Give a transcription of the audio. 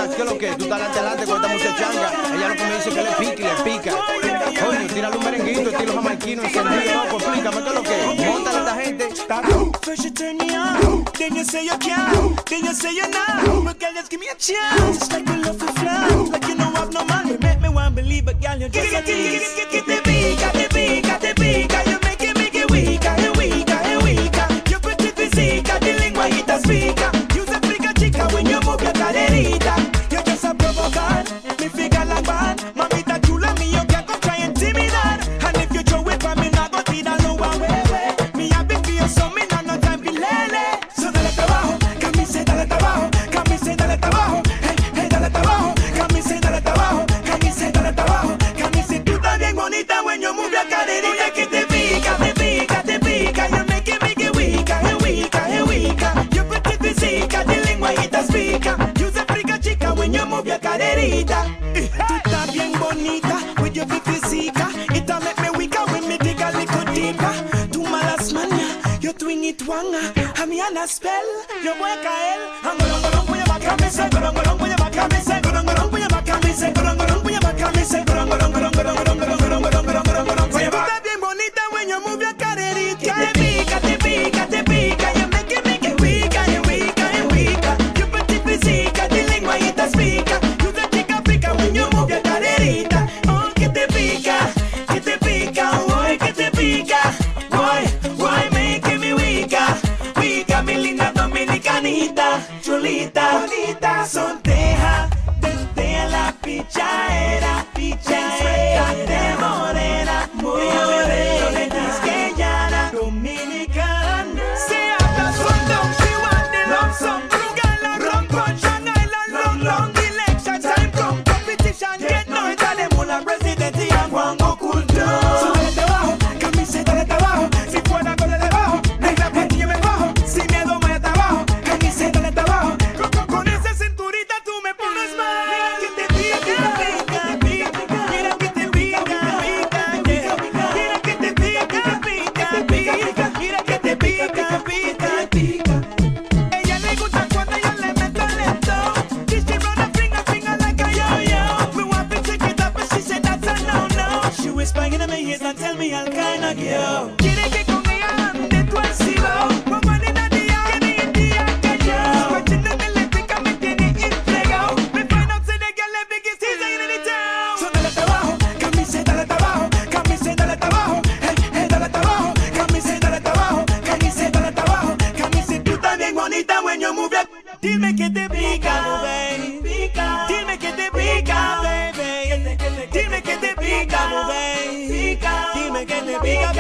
estás? ¿Qué es lo que? Tú estás adelante con esta muchachanga. Ella lo que me dice que le pica y le pica. Coño, tírale un merenguito, estilo jamaiquino, encendido, loco. Explícame qué es lo que. Móntale a esta gente. First you turn me on, then you say you can't, then you say you not. But girl, just give me a chance. It's like you love to fly, like you know I've no man. You make me want believe, but girl, you just a tease. Get the pica, the pica, the pica. You make it weaker, and weaker, and weaker. Your pretty physique, the lengua y te explica. You se frica chica when you move your caderita. You just a provocar, me figure like bad. Mamita chula, me you can't go try intimidar. And if you throw it for me, not go tirar no one way. Me happy for you, so me no time for lele. So dale trabajo, camise, dale trabajo, camise, dale trabajo. Hey, hey, dale trabajo, camise, dale trabajo, camise, dale trabajo. Camise, tú estás bien bonita when you move your caderita. Que te pica, te pica, te pica. You make it weaker, and weaker, and weaker. Your pretty physique, the lengua y te explica. You se frica chica when you move your caderita. Tú estás bien bonita with your physique. It'll make me weaker when me dig a little deeper. Tú malas maña, yo twing it wanga. A mi ana spell, yo voy a caer. Angolongolong, voy a bacamise, golongolong, voy a bacamise, golongolong, voy a bacamise, golongolong, voy a bacamise, golongolong, golongolong, golongolong, voy a bacamise. Tú estás bien bonita when you move your caderita. Te pica, te pica, te pica. You make it weaker, and weaker, and weaker. Your pretty physique, the lengua y te explica. You the chica pica when you move your caderita. Oh, que te pica, boy, que te pica. Boy, make me weaker, weaker, mi linda dominicanita, chulita, bonita, sonteja, desde la pichaera, de morena, morena, quisqueyana, dominicana. Se habla son she want the love song, Rugala, rum punch and island, long election time come competition, get no echademos la presidencia y Juan Oculto. Sube de abajo, camiseta de trabajo, si fuera con el debajo, negra porque yo me bajo, sin miedo me abajo, camiseta de trabajo, con esa cinturita tú me pones mal. Mira que te pica, mira que te pica, mira que te pica, mira que te pica. Ella le gusta cuando yo le meto lento. She run a finger like a yo-yo. Me want to take it up, but she said that's a no-no. She whispering in my ears and tell me I'll kinda go. Quiere que con ella ande tú al cielo. Woman in the día, tiene el día que yo. Scratching en el eléctrica me tiene infregado. Me find out say the girl the biggest teaser in the town. So dale trabajo, camiseta de trabajo, camiseta de trabajo. Hey, hey, dale trabajo, camiseta de trabajo, camiseta de trabajo. Camiseta, tú estás bien bonita when you move your. Dime que te pica, baby. Dime que te pica, baby. Dime que te pica, baby. Dime que te pica,